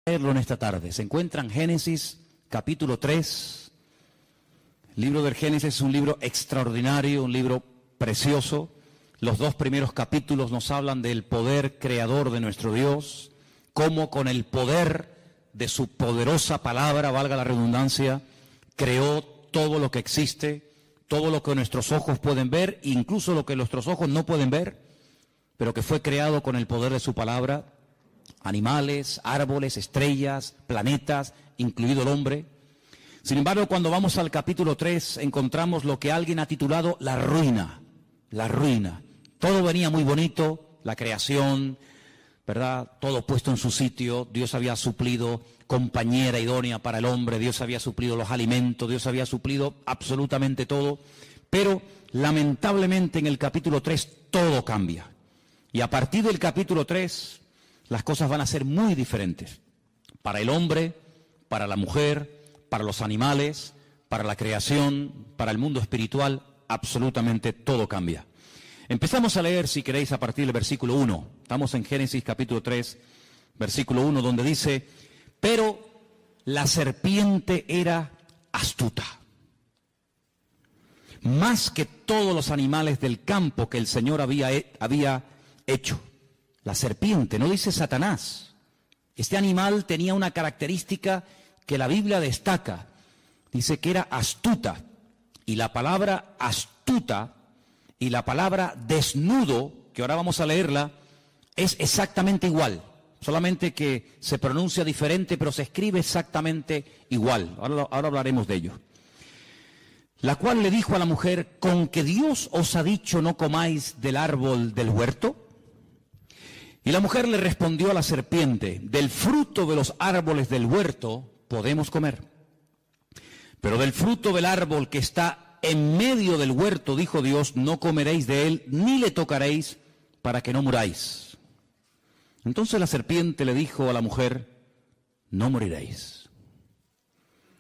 Leerlo en esta tarde. Se encuentra en Génesis capítulo 3. El libro del Génesis es un libro extraordinario, un libro precioso. Los dos primeros capítulos nos hablan del poder creador de nuestro Dios, cómo con el poder de su poderosa palabra, valga la redundancia, creó todo lo que existe, todo lo que nuestros ojos pueden ver, incluso lo que nuestros ojos no pueden ver, pero que fue creado con el poder de su palabra. Animales, árboles, estrellas, planetas, incluido el hombre. Sin embargo, cuando vamos al capítulo 3, encontramos lo que alguien ha titulado la ruina. La ruina. Todo venía muy bonito, la creación, ¿verdad? Todo puesto en su sitio. Dios había suplido compañera idónea para el hombre, Dios había suplido los alimentos, Dios había suplido absolutamente todo. Pero, lamentablemente, en el capítulo 3 todo cambia. Y a partir del capítulo 3... las cosas van a ser muy diferentes para el hombre, para la mujer, para los animales, para la creación, para el mundo espiritual, absolutamente todo cambia. Empezamos a leer, si queréis, a partir del versículo 1. Estamos en Génesis capítulo 3, versículo 1, donde dice: pero la serpiente era astuta, más que todos los animales del campo que el Señor había hecho. La serpiente, no dice Satanás. Este animal tenía una característica que la Biblia destaca. Dice que era astuta. Y la palabra astuta y la palabra desnudo, que ahora vamos a leerla, es exactamente igual. Solamente que se pronuncia diferente, pero se escribe exactamente igual. Ahora hablaremos de ello. La cual le dijo a la mujer: ¿con que Dios os ha dicho no comáis del árbol del huerto? Y la mujer le respondió a la serpiente: del fruto de los árboles del huerto podemos comer, pero del fruto del árbol que está en medio del huerto, dijo Dios, no comeréis de él, ni le tocaréis, para que no muráis. Entonces la serpiente le dijo a la mujer: no moriréis,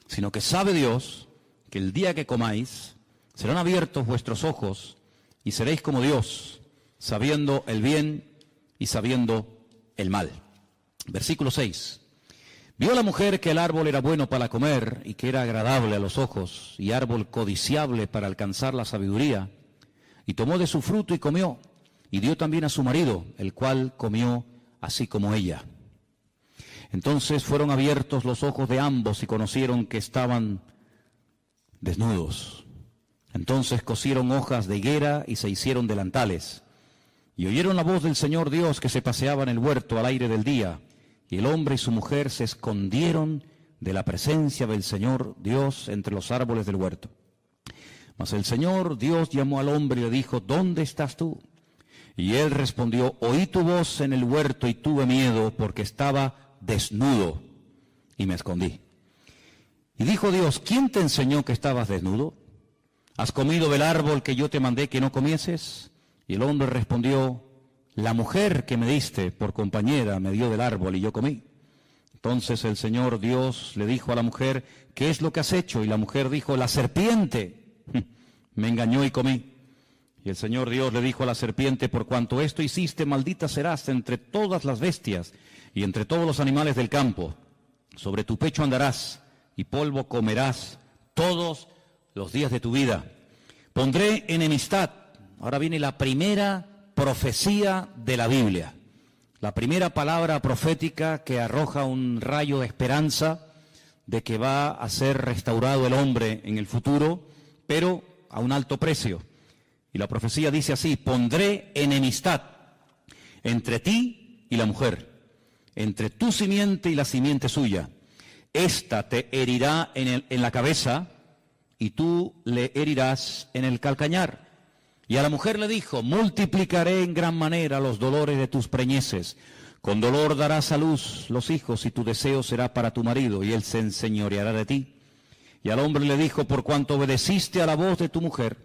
sino que sabe Dios que el día que comáis serán abiertos vuestros ojos y seréis como Dios, sabiendo el bien y sabiendo el mal. Versículo 6. Vio la mujer que el árbol era bueno para comer y que era agradable a los ojos y árbol codiciable para alcanzar la sabiduría, y tomó de su fruto y comió, y dio también a su marido, el cual comió así como ella. Entonces fueron abiertos los ojos de ambos y conocieron que estaban desnudos. Entonces cosieron hojas de higuera y se hicieron delantales. Y oyeron la voz del Señor Dios que se paseaba en el huerto al aire del día, y el hombre y su mujer se escondieron de la presencia del Señor Dios entre los árboles del huerto. Mas el Señor Dios llamó al hombre y le dijo: ¿dónde estás tú? Y él respondió: oí tu voz en el huerto y tuve miedo porque estaba desnudo y me escondí. Y dijo Dios: ¿quién te enseñó que estabas desnudo? ¿Has comido del árbol que yo te mandé que no comieses? Y el hombre respondió: la mujer que me diste por compañera me dio del árbol y yo comí. Entonces el Señor Dios le dijo a la mujer: ¿qué es lo que has hecho? Y la mujer dijo: la serpiente me engañó y comí. Y el Señor Dios le dijo a la serpiente: por cuanto esto hiciste, maldita serás entre todas las bestias y entre todos los animales del campo. Sobre tu pecho andarás y polvo comerás todos los días de tu vida. Pondré enemistad. Ahora viene la primera profecía de la Biblia, la primera palabra profética que arroja un rayo de esperanza de que va a ser restaurado el hombre en el futuro, pero a un alto precio. Y la profecía dice así: pondré enemistad entre ti y la mujer, entre tu simiente y la simiente suya. Esta te herirá en la cabeza y tú le herirás en el calcañar. Y a la mujer le dijo: multiplicaré en gran manera los dolores de tus preñeces. Con dolor darás a luz los hijos y tu deseo será para tu marido y él se enseñoreará de ti. Y al hombre le dijo: por cuanto obedeciste a la voz de tu mujer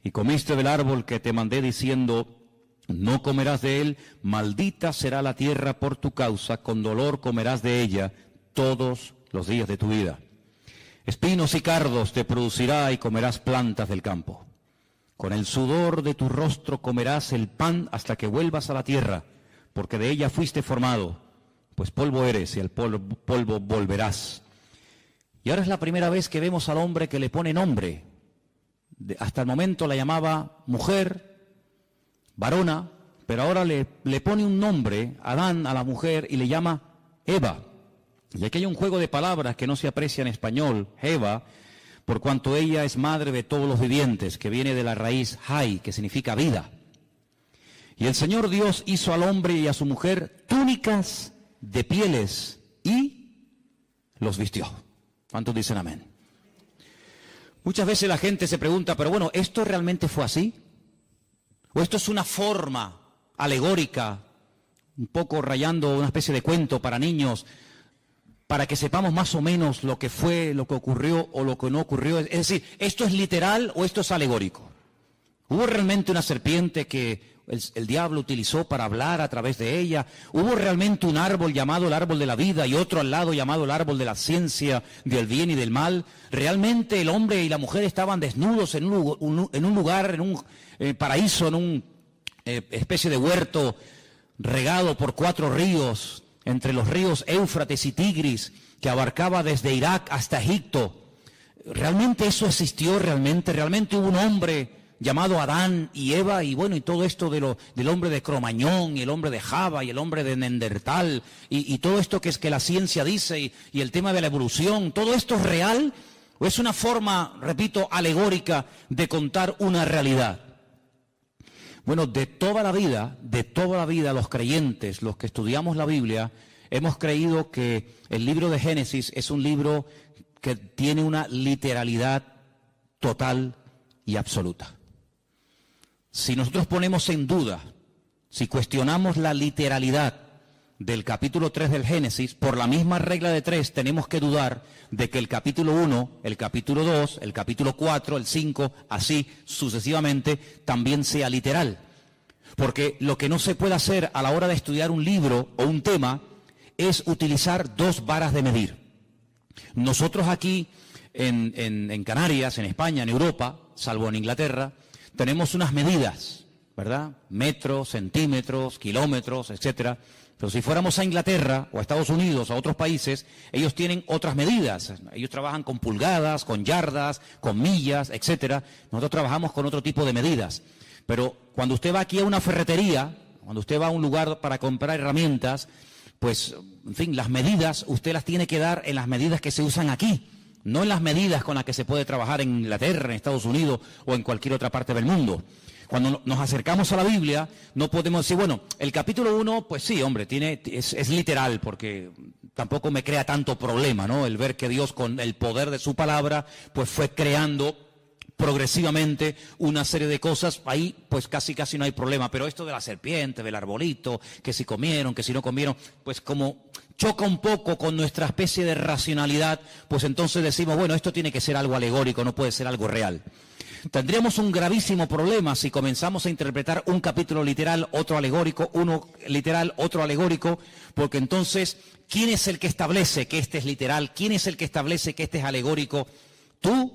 y comiste del árbol que te mandé diciendo: no comerás de él, maldita será la tierra por tu causa, con dolor comerás de ella todos los días de tu vida. Espinos y cardos te producirá y comerás plantas del campo. Con el sudor de tu rostro comerás el pan hasta que vuelvas a la tierra, porque de ella fuiste formado, pues polvo eres y al polvo volverás. Y ahora es la primera vez que vemos al hombre que le pone nombre. Hasta el momento la llamaba mujer, varona, pero ahora le pone un nombre, Adán, a la mujer, y le llama Eva. Y aquí hay un juego de palabras que no se aprecia en español, Eva, por cuanto ella es madre de todos los vivientes, que viene de la raíz Hai, que significa vida. Y el Señor Dios hizo al hombre y a su mujer túnicas de pieles y los vistió. ¿Cuántos dicen amén? Muchas veces la gente se pregunta, pero bueno, ¿esto realmente fue así? ¿O esto es una forma alegórica, un poco rayando una especie de cuento para niños, para que sepamos más o menos lo que fue, lo que ocurrió o lo que no ocurrió? Es decir, ¿esto es literal o esto es alegórico? ¿Hubo realmente una serpiente que el diablo utilizó para hablar a través de ella? ¿Hubo realmente un árbol llamado el árbol de la vida y otro al lado llamado el árbol de la ciencia del bien y del mal? ¿Realmente el hombre y la mujer estaban desnudos en un lugar, en un paraíso, en una especie de huerto regado por 4 ríos, entre los ríos Éufrates y Tigris, que abarcaba desde Irak hasta Egipto? ¿Realmente eso existió? ¿Realmente hubo un hombre llamado Adán y Eva, y bueno, y todo esto del hombre de Cromañón, y el hombre de Java, y el hombre de Neandertal, y todo esto que es que la ciencia dice, y el tema de la evolución? ¿Todo esto es real o es una forma, repito, alegórica de contar una realidad? Bueno, de toda la vida, los creyentes, los que estudiamos la Biblia, hemos creído que el libro de Génesis es un libro que tiene una literalidad total y absoluta. Si nosotros ponemos en duda, si cuestionamos la literalidad del capítulo 3 del Génesis, por la misma regla de 3 tenemos que dudar de que el capítulo 1, el capítulo 2, el capítulo 4, el 5, así sucesivamente, también sea literal. Porque lo que no se puede hacer a la hora de estudiar un libro o un tema es utilizar 2 varas de medir. Nosotros aquí en Canarias, en España, en Europa, salvo en Inglaterra, tenemos unas medidas, ¿verdad? Metros, centímetros, kilómetros, etcétera. Pero si fuéramos a Inglaterra o a Estados Unidos o a otros países, ellos tienen otras medidas. Ellos trabajan con pulgadas, con yardas, con millas, etcétera. Nosotros trabajamos con otro tipo de medidas. Pero cuando usted va aquí a una ferretería, cuando usted va a un lugar para comprar herramientas, pues, en fin, las medidas usted las tiene que dar en las medidas que se usan aquí, no en las medidas con las que se puede trabajar en Inglaterra, en Estados Unidos o en cualquier otra parte del mundo. Cuando nos acercamos a la Biblia, no podemos decir, bueno, el capítulo 1, pues sí, hombre, es literal, porque tampoco me crea tanto problema, ¿no? El ver que Dios, con el poder de su palabra, pues fue creando progresivamente una serie de cosas. Ahí pues casi no hay problema, pero esto de la serpiente, del arbolito, que si comieron, que si no comieron, pues como choca un poco con nuestra especie de racionalidad, pues entonces decimos, bueno, esto tiene que ser algo alegórico, no puede ser algo real. Tendríamos un gravísimo problema si comenzamos a interpretar un capítulo literal, otro alegórico, uno literal, otro alegórico, porque entonces, ¿quién es el que establece que este es literal? ¿Quién es el que establece que este es alegórico? ¿Tú?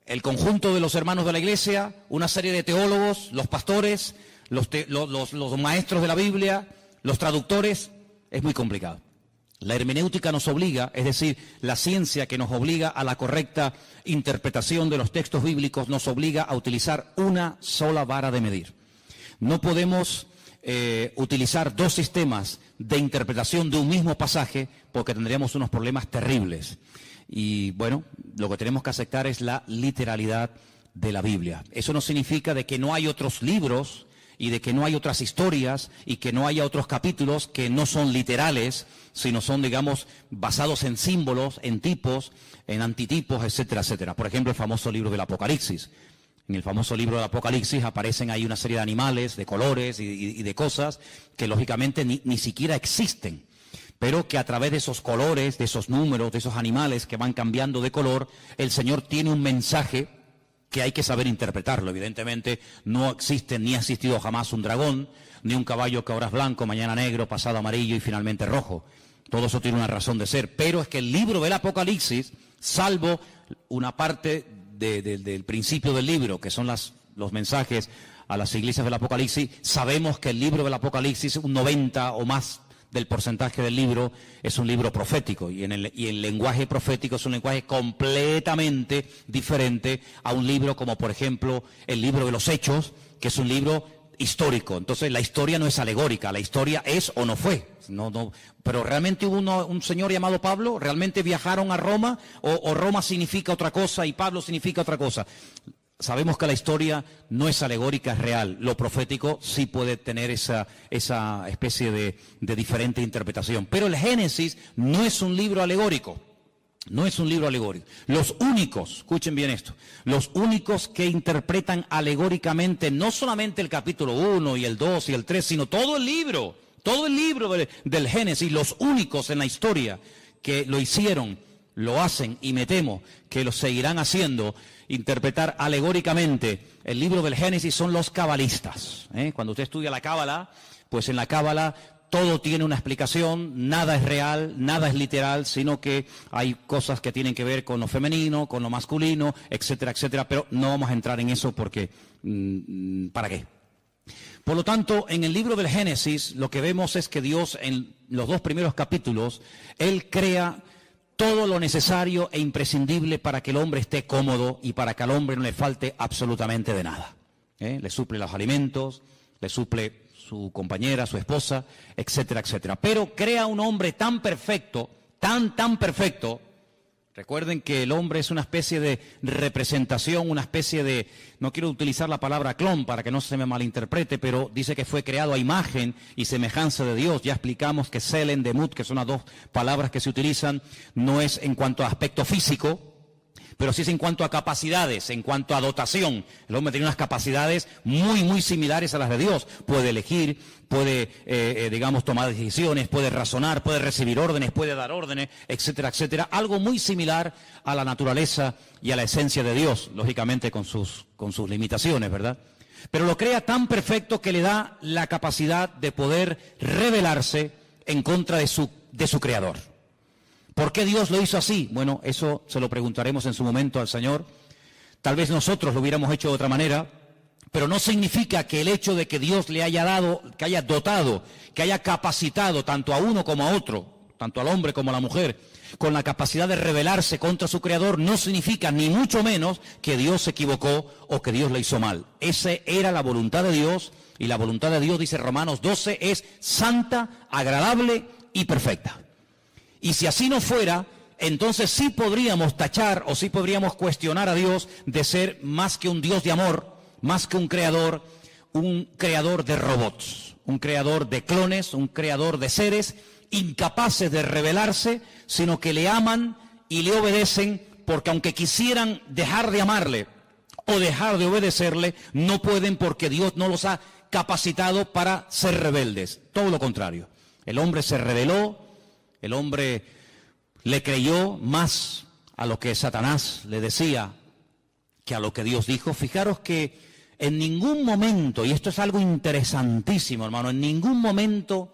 ¿El conjunto de los hermanos de la iglesia? ¿Una serie de teólogos? ¿Los pastores? ¿Los maestros de la Biblia? ¿Los traductores? Es muy complicado. La hermenéutica nos obliga, es decir, la ciencia que nos obliga a la correcta interpretación de los textos bíblicos, nos obliga a utilizar una sola vara de medir. No podemos utilizar 2 sistemas de interpretación de un mismo pasaje, porque tendríamos unos problemas terribles. Y bueno, lo que tenemos que aceptar es la literalidad de la Biblia. Eso no significa de que no hay otros libros y de que no hay otras historias y que no haya otros capítulos que no son literales, sino son, digamos, basados en símbolos, en tipos, en antitipos, etcétera, etcétera. Por ejemplo, el famoso libro del Apocalipsis. En el famoso libro del Apocalipsis aparecen ahí una serie de animales, de colores y de cosas que lógicamente ni siquiera existen, pero que a través de esos colores, de esos números, de esos animales que van cambiando de color, el Señor tiene un mensaje que hay que saber interpretarlo. Evidentemente no existe ni ha existido jamás un dragón, ni un caballo que ahora es blanco, mañana negro, pasado amarillo y finalmente rojo. Todo eso tiene una razón de ser, pero es que el libro del Apocalipsis, salvo una parte del principio del libro, que son los mensajes a las iglesias del Apocalipsis, sabemos que el libro del Apocalipsis, un 90 o más del porcentaje del libro es un libro profético, y el lenguaje profético es un lenguaje completamente diferente a un libro como, por ejemplo, el libro de los Hechos, que es un libro histórico. Entonces la historia no es alegórica, la historia es o no fue. Pero realmente hubo un señor llamado Pablo, realmente viajaron a Roma, o Roma significa otra cosa y Pablo significa otra cosa. Sabemos que la historia no es alegórica, es real. Lo profético sí puede tener esa especie de diferente interpretación. Pero el Génesis no es un libro alegórico. No es un libro alegórico. Los únicos, escuchen bien esto, los únicos que interpretan alegóricamente no solamente el capítulo 1 y el 2 y el 3, sino todo el libro del Génesis, los únicos en la historia que lo hicieron, lo hacen y me temo que lo seguirán haciendo, interpretar alegóricamente el libro del Génesis, son los cabalistas. Cuando usted estudia la Cábala, pues en la Cábala todo tiene una explicación, nada es real, nada es literal, sino que hay cosas que tienen que ver con lo femenino, con lo masculino, etcétera, etcétera, pero no vamos a entrar en eso porque, ¿para qué? Por lo tanto, en el libro del Génesis lo que vemos es que Dios en los 2 primeros capítulos, Él crea todo lo necesario e imprescindible para que el hombre esté cómodo y para que al hombre no le falte absolutamente de nada. Le suple los alimentos, le suple su compañera, su esposa, etcétera, etcétera. Pero crea un hombre tan perfecto, tan perfecto. Recuerden que el hombre es una especie de representación, una especie de, no quiero utilizar la palabra clon para que no se me malinterprete, pero dice que fue creado a imagen y semejanza de Dios. Ya explicamos que Selen, Demut, que son las 2 palabras que se utilizan, no es en cuanto a aspecto físico, pero sí es en cuanto a capacidades, en cuanto a dotación. El hombre tiene unas capacidades muy similares a las de Dios. Puede elegir, puede, tomar decisiones, puede razonar, puede recibir órdenes, puede dar órdenes, etcétera, etcétera. Algo muy similar a la naturaleza y a la esencia de Dios, lógicamente con sus limitaciones, ¿verdad? Pero lo crea tan perfecto que le da la capacidad de poder rebelarse en contra de su Creador. ¿Por qué Dios lo hizo así? Bueno, eso se lo preguntaremos en su momento al Señor. Tal vez nosotros lo hubiéramos hecho de otra manera, pero no significa que el hecho de que Dios le haya dado, que haya dotado, que haya capacitado tanto a uno como a otro, tanto al hombre como a la mujer, con la capacidad de rebelarse contra su Creador, no significa ni mucho menos que Dios se equivocó o que Dios le hizo mal. Esa era la voluntad de Dios, y la voluntad de Dios, dice Romanos 12, es santa, agradable y perfecta. Y si así no fuera, entonces sí podríamos tachar o sí podríamos cuestionar a Dios de ser más que un Dios de amor, más que un creador de robots, un creador de clones, un creador de seres incapaces de rebelarse, sino que le aman y le obedecen, porque aunque quisieran dejar de amarle o dejar de obedecerle, no pueden porque Dios no los ha capacitado para ser rebeldes. Todo lo contrario. El hombre se rebeló. El hombre le creyó más a lo que Satanás le decía que a lo que Dios dijo. Fijaros que en ningún momento, y esto es algo interesantísimo, hermano, en ningún momento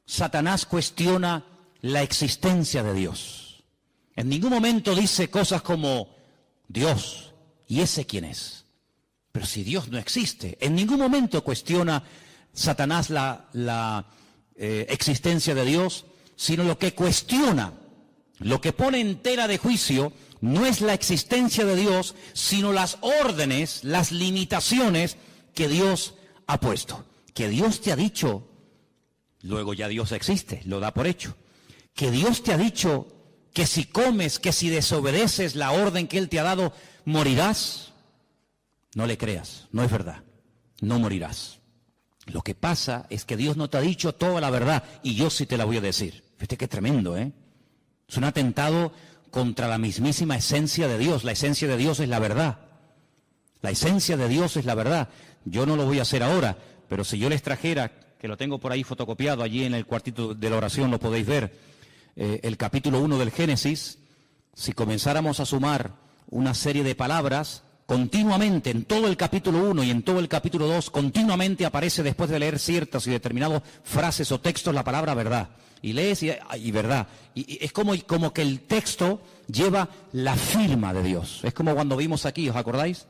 Satanás cuestiona la existencia de Dios. En ningún momento dice cosas como Dios, ¿y ese quién es? Pero si Dios no existe, en ningún momento cuestiona Satanás la existencia de Dios, sino lo que cuestiona, lo que pone en tela de juicio, no es la existencia de Dios, sino las órdenes, las limitaciones que Dios ha puesto. Que Dios te ha dicho, luego ya Dios existe, lo da por hecho. Que Dios te ha dicho que si comes, que si desobedeces la orden que Él te ha dado, morirás. No le creas, no es verdad, no morirás. Lo que pasa es que Dios no te ha dicho toda la verdad, y yo sí te la voy a decir. Fíjate qué tremendo, ¿eh? Es un atentado contra la mismísima esencia de Dios. La esencia de Dios es la verdad. La esencia de Dios es la verdad. Yo no lo voy a hacer ahora, pero si yo les trajera, que lo tengo por ahí fotocopiado, allí en el cuartito de la oración lo podéis ver, el capítulo 1 del Génesis, si comenzáramos a sumar una serie de palabras, continuamente, en todo el capítulo 1 y en todo el capítulo 2, continuamente aparece, después de leer ciertas y determinadas frases o textos, la palabra verdad. Y lees y verdad. Y es como que el texto lleva la firma de Dios. Es como cuando vimos aquí, ¿os acordáis?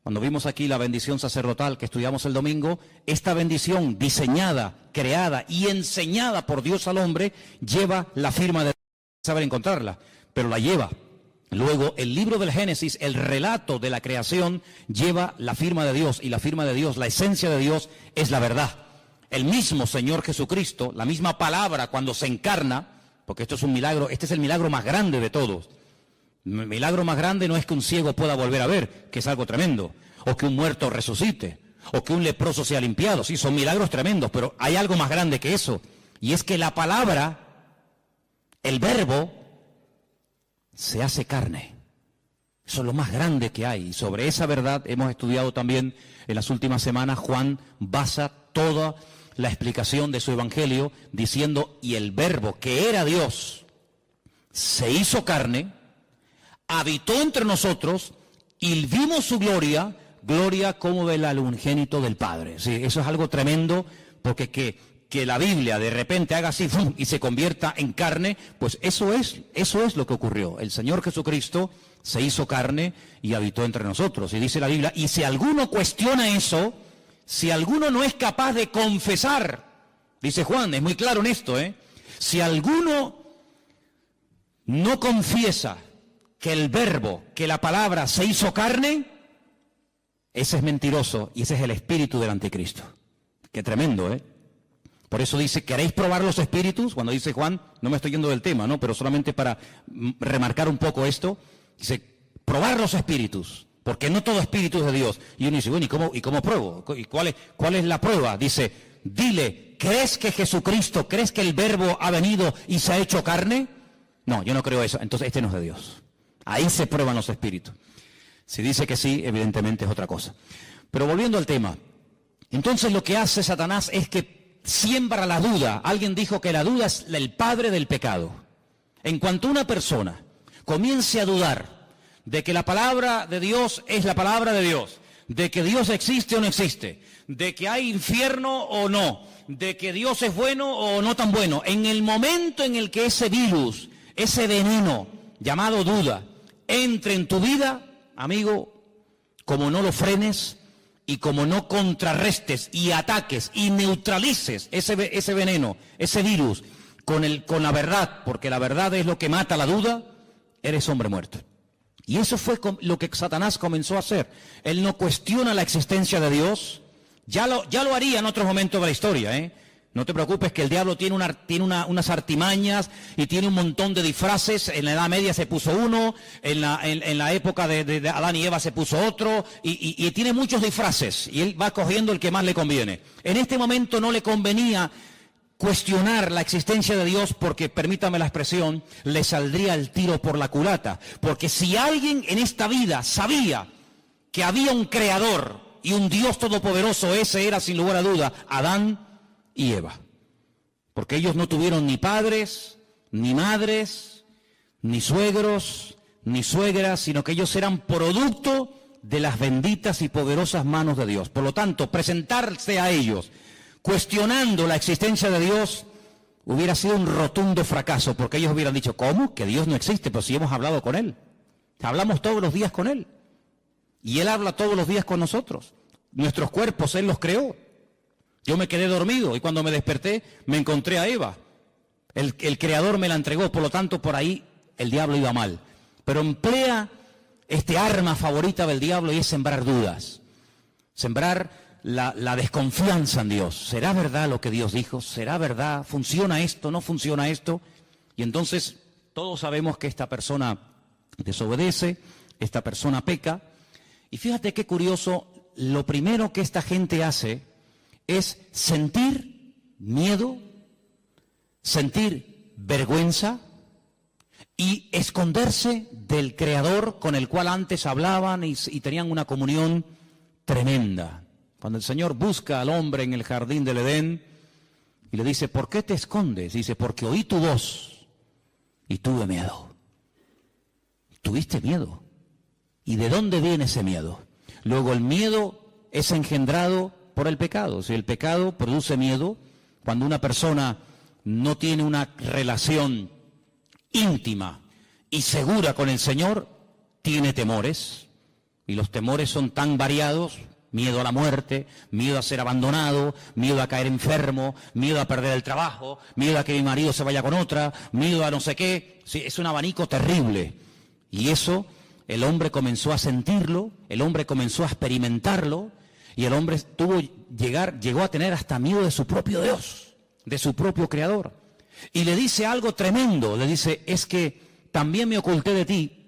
Cuando vimos aquí la bendición sacerdotal que estudiamos el domingo, esta bendición diseñada, creada y enseñada por Dios al hombre, lleva la firma de Dios. Saber encontrarla, pero la lleva. Luego, el libro del Génesis, el relato de la creación, lleva la firma de Dios, y la firma de Dios, la esencia de Dios, es la verdad. El mismo Señor Jesucristo, la misma palabra cuando se encarna, porque esto es un milagro, este es el milagro más grande de todos. El milagro más grande no es que un ciego pueda volver a ver, que es algo tremendo, o que un muerto resucite, o que un leproso sea limpiado. Sí, son milagros tremendos, pero hay algo más grande que eso, y es que la palabra, el verbo, se hace carne. Eso es lo más grande que hay. Y sobre esa verdad hemos estudiado también en las últimas semanas. Juan basa toda la explicación de su evangelio diciendo, y el verbo que era Dios se hizo carne, habitó entre nosotros y vimos su gloria, gloria como del unigénito del Padre. Sí, eso es algo tremendo, porque que la Biblia de repente haga así y se convierta en carne, pues eso es lo que ocurrió. El Señor Jesucristo se hizo carne y habitó entre nosotros. Y dice la Biblia, y si alguno cuestiona eso, si alguno no es capaz de confesar, dice Juan, es muy claro en esto, si alguno no confiesa que el verbo, que la palabra se hizo carne, ese es mentiroso y ese es el espíritu del anticristo. Qué tremendo, Por eso dice, ¿queréis probar los espíritus? Cuando dice Juan, no me estoy yendo del tema, ¿no? Pero solamente para remarcar un poco esto, dice, probar los espíritus, porque no todo espíritu es de Dios. Y uno dice, bueno, ¿y cómo pruebo? ¿Y cuál es la prueba? Dice, dile, ¿crees que Jesucristo, crees que el verbo ha venido y se ha hecho carne? No, yo no creo eso. Entonces este no es de Dios. Ahí se prueban los espíritus. Si dice que sí, evidentemente es otra cosa. Pero volviendo al tema, entonces lo que hace Satanás es que siembra la duda. Alguien dijo que la duda es el padre del pecado. En cuanto una persona comience a dudar de que la palabra de Dios es la palabra de Dios, de que Dios existe o no existe, de que hay infierno o no, de que Dios es bueno o no tan bueno, en el momento en el que ese virus, ese veneno llamado duda, entre en tu vida, amigo, como no lo frenes, y como no contrarrestes y ataques y neutralices ese veneno, ese virus, con la verdad, porque la verdad es lo que mata la duda, eres hombre muerto. Y eso fue lo que Satanás comenzó a hacer. Él no cuestiona la existencia de Dios, ya lo haría en otros momentos de la historia, No te preocupes que el diablo tiene unas artimañas y tiene un montón de disfraces. En la Edad Media se puso uno, en la época de Adán y Eva se puso otro, y tiene muchos disfraces, y él va cogiendo el que más le conviene. En este momento no le convenía cuestionar la existencia de Dios porque, permítame la expresión, le saldría el tiro por la culata. Porque si alguien en esta vida sabía que había un creador y un Dios todopoderoso, ese era sin lugar a duda Adán y Eva, porque ellos no tuvieron ni padres, ni madres, ni suegros, ni suegras, sino que ellos eran producto de las benditas y poderosas manos de Dios. Por lo tanto, presentarse a ellos cuestionando la existencia de Dios hubiera sido un rotundo fracaso, porque ellos hubieran dicho, ¿cómo? Que Dios no existe, pero si hemos hablado con Él, hablamos todos los días con Él, y Él habla todos los días con nosotros. Nuestros cuerpos Él los creó. Yo me quedé dormido y cuando me desperté me encontré a Eva. El Creador me la entregó, por lo tanto por ahí el diablo iba mal. Pero emplea este arma favorita del diablo y es sembrar dudas. Sembrar la desconfianza en Dios. ¿Será verdad lo que Dios dijo? ¿Será verdad? ¿Funciona esto? ¿No funciona esto? Y entonces todos sabemos que esta persona desobedece, esta persona peca. Y fíjate qué curioso, lo primero que esta gente hace es sentir miedo, sentir vergüenza y esconderse del Creador con el cual antes hablaban y tenían una comunión tremenda. Cuando el Señor busca al hombre en el jardín del Edén y le dice, ¿por qué te escondes? Dice, porque oí tu voz y tuve miedo. Tuviste miedo. ¿Y de dónde viene ese miedo? Luego el miedo es engendrado por el pecado. Si el pecado produce miedo, cuando una persona no tiene una relación íntima y segura con el Señor, tiene temores. Y los temores son tan variados: miedo a la muerte, miedo a ser abandonado, miedo a caer enfermo, miedo a perder el trabajo, miedo a que mi marido se vaya con otra, miedo a no sé qué. Sí, es un abanico terrible. Y eso el hombre comenzó a sentirlo, el hombre comenzó a experimentarlo, y el hombre llegó a tener hasta miedo de su propio Dios, de su propio Creador. Y le dice algo tremendo, le dice: es que también me oculté de ti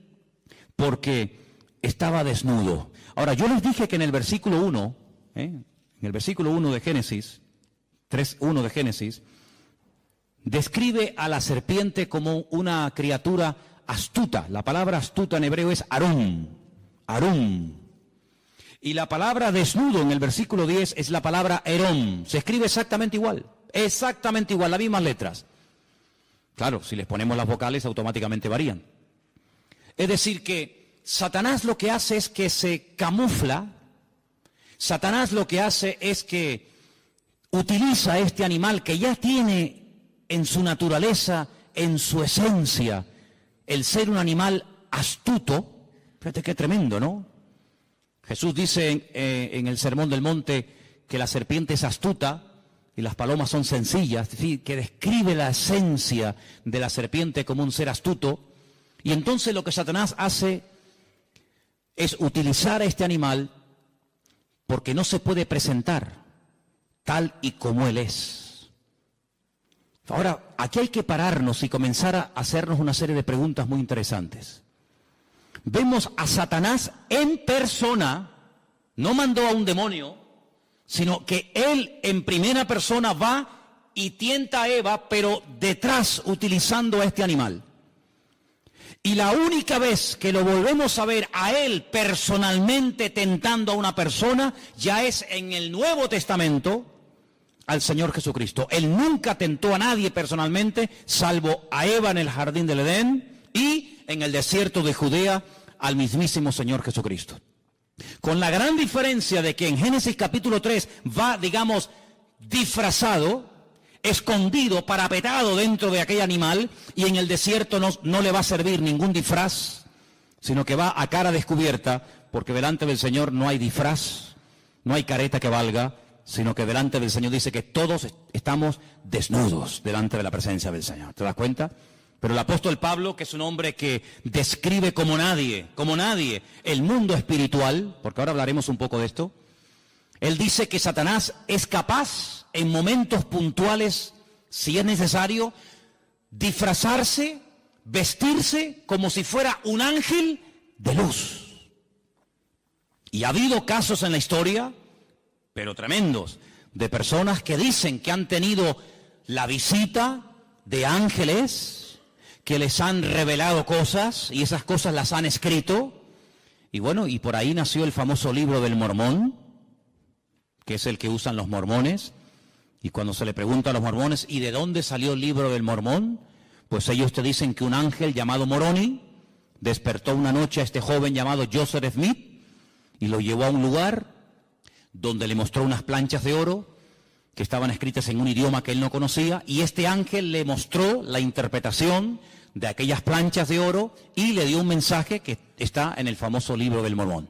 porque estaba desnudo. Ahora, yo les dije que en el versículo 1, en el versículo 1 de Génesis, 3:1 de Génesis, describe a la serpiente como una criatura astuta. La palabra astuta en hebreo es arum, arum. Y la palabra desnudo en el versículo 10 es la palabra herón. Se escribe exactamente igual, las mismas letras. Claro, si les ponemos las vocales automáticamente varían. Es decir que Satanás lo que hace es que se camufla. Satanás lo que hace es que utiliza este animal que ya tiene en su naturaleza, en su esencia, el ser un animal astuto. Fíjate qué tremendo, ¿no? Jesús dice en el Sermón del Monte que la serpiente es astuta y las palomas son sencillas, es decir, que describe la esencia de la serpiente como un ser astuto. Y entonces lo que Satanás hace es utilizar a este animal porque no se puede presentar tal y como él es. Ahora, aquí hay que pararnos y comenzar a hacernos una serie de preguntas muy interesantes. Vemos a Satanás en persona, no mandó a un demonio, sino que él en primera persona va y tienta a Eva, pero detrás utilizando a este animal. Y la única vez que lo volvemos a ver a él personalmente tentando a una persona, ya es en el Nuevo Testamento al Señor Jesucristo. Él nunca tentó a nadie personalmente, salvo a Eva en el jardín del Edén y en el desierto de Judea al mismísimo Señor Jesucristo. Con la gran diferencia de que en Génesis capítulo 3 va, digamos, disfrazado, escondido, parapetado dentro de aquel animal, y en el desierto no le va a servir ningún disfraz, sino que va a cara descubierta, porque delante del Señor no hay disfraz, no hay careta que valga, sino que delante del Señor dice que todos estamos desnudos delante de la presencia del Señor. ¿Te das cuenta? Pero el apóstol Pablo, que es un hombre que describe como nadie, el mundo espiritual, porque ahora hablaremos un poco de esto, él dice que Satanás es capaz, en momentos puntuales, si es necesario, disfrazarse, vestirse como si fuera un ángel de luz. Y ha habido casos en la historia, pero tremendos, de personas que dicen que han tenido la visita de ángeles, que les han revelado cosas, y esas cosas las han escrito. Y bueno, y por ahí nació el famoso libro del Mormón, que es el que usan los mormones. Y cuando se le pregunta a los mormones, ¿y de dónde salió el libro del Mormón? Pues ellos te dicen que un ángel llamado Moroni despertó una noche a este joven llamado Joseph Smith y lo llevó a un lugar donde le mostró unas planchas de oro que estaban escritas en un idioma que él no conocía, y este ángel le mostró la interpretación de aquellas planchas de oro y le dio un mensaje que está en el famoso libro del Mormón.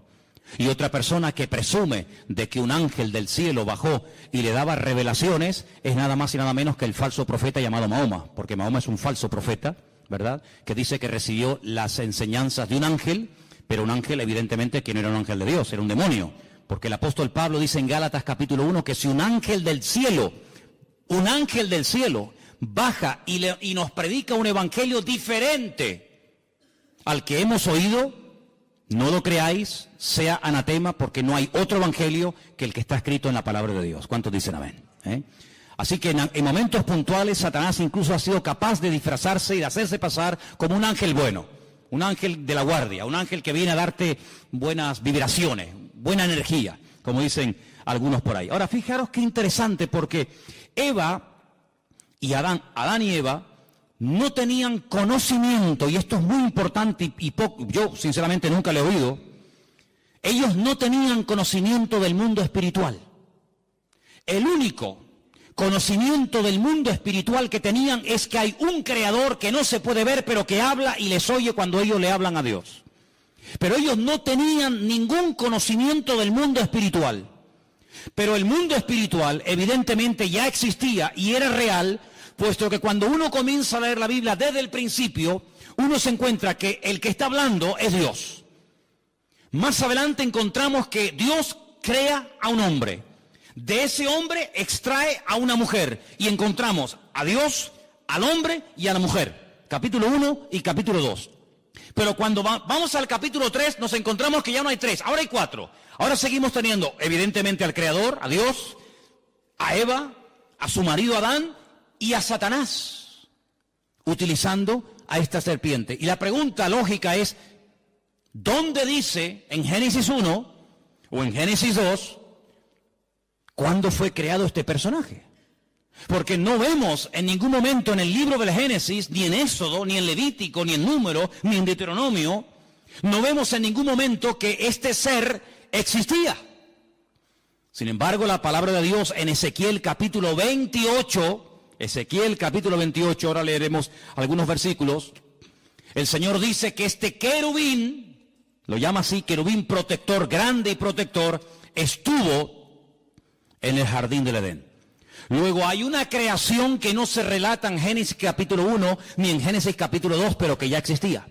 Y otra persona que presume de que un ángel del cielo bajó y le daba revelaciones es nada más y nada menos que el falso profeta llamado Mahoma, porque Mahoma es un falso profeta, ¿verdad?, que dice que recibió las enseñanzas de un ángel, pero un ángel evidentemente que no era un ángel de Dios, era un demonio, porque el apóstol Pablo dice en Gálatas capítulo 1 que si un ángel del cielo baja y nos predica un evangelio diferente al que hemos oído, no lo creáis, sea anatema, porque no hay otro evangelio que el que está escrito en la palabra de Dios. ¿Cuántos dicen amén? Así que en momentos puntuales Satanás incluso ha sido capaz de disfrazarse y de hacerse pasar como un ángel bueno, un ángel de la guardia, un ángel que viene a darte buenas vibraciones, buena energía, como dicen algunos por ahí. Ahora, fijaros qué interesante, porque Eva y Adán y Eva no tenían conocimiento, y esto es muy importante y yo sinceramente nunca lo he oído. Ellos no tenían conocimiento del mundo espiritual. El único conocimiento del mundo espiritual que tenían es que hay un creador que no se puede ver, pero que habla y les oye cuando ellos le hablan a Dios. Pero ellos no tenían ningún conocimiento del mundo espiritual. Pero el mundo espiritual evidentemente ya existía y era real, puesto que cuando uno comienza a leer la Biblia desde el principio, uno se encuentra que el que está hablando es Dios. Más adelante encontramos que Dios crea a un hombre. De ese hombre extrae a una mujer. Y encontramos a Dios, al hombre y a la mujer. Capítulo 1 y capítulo 2. Pero cuando vamos al capítulo 3 nos encontramos que ya no hay 3, ahora hay 4. Ahora seguimos teniendo evidentemente al Creador, a Dios, a Eva, a su marido Adán y a Satanás, utilizando a esta serpiente. Y la pregunta lógica es, ¿dónde dice en Génesis 1 o en Génesis 2 cuándo fue creado este personaje? Porque no vemos en ningún momento en el libro del Génesis, ni en Éxodo, ni en Levítico, ni en Número, ni en Deuteronomio, no vemos en ningún momento que este ser existía. Sin embargo, la palabra de Dios en Ezequiel capítulo 28, ahora leeremos algunos versículos, el Señor dice que este querubín, lo llama así, querubín protector, grande y protector, estuvo en el jardín del Edén. Luego hay una creación que no se relata en Génesis capítulo 1 ni en Génesis capítulo 2, pero que ya existía.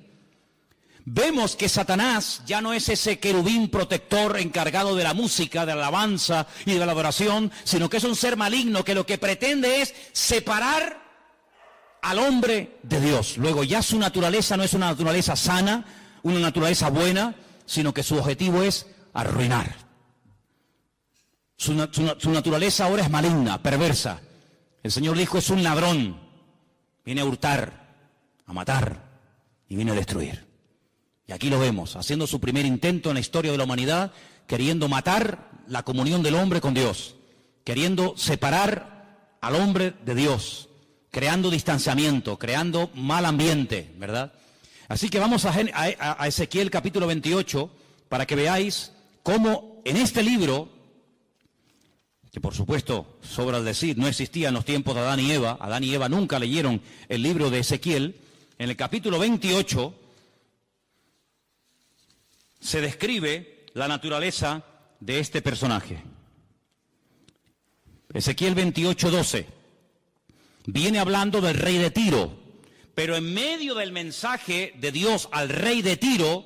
Vemos que Satanás ya no es ese querubín protector encargado de la música, de la alabanza y de la adoración, sino que es un ser maligno que lo que pretende es separar al hombre de Dios. Luego ya su naturaleza no es una naturaleza sana, una naturaleza buena, sino que su objetivo es arruinar. Su naturaleza ahora es maligna, perversa. El Señor dijo, es un ladrón. Viene a hurtar, a matar y viene a destruir. Y aquí lo vemos, haciendo su primer intento en la historia de la humanidad, queriendo matar la comunión del hombre con Dios, queriendo separar al hombre de Dios, creando distanciamiento, creando mal ambiente, ¿verdad? Así que vamos a Ezequiel capítulo 28 para que veáis cómo en este libro, que por supuesto, sobra el decir, no existía en los tiempos de Adán y Eva. Adán y Eva nunca leyeron el libro de Ezequiel. En el capítulo 28 se describe la naturaleza de este personaje. Ezequiel 28:12 viene hablando del rey de Tiro, pero en medio del mensaje de Dios al rey de Tiro,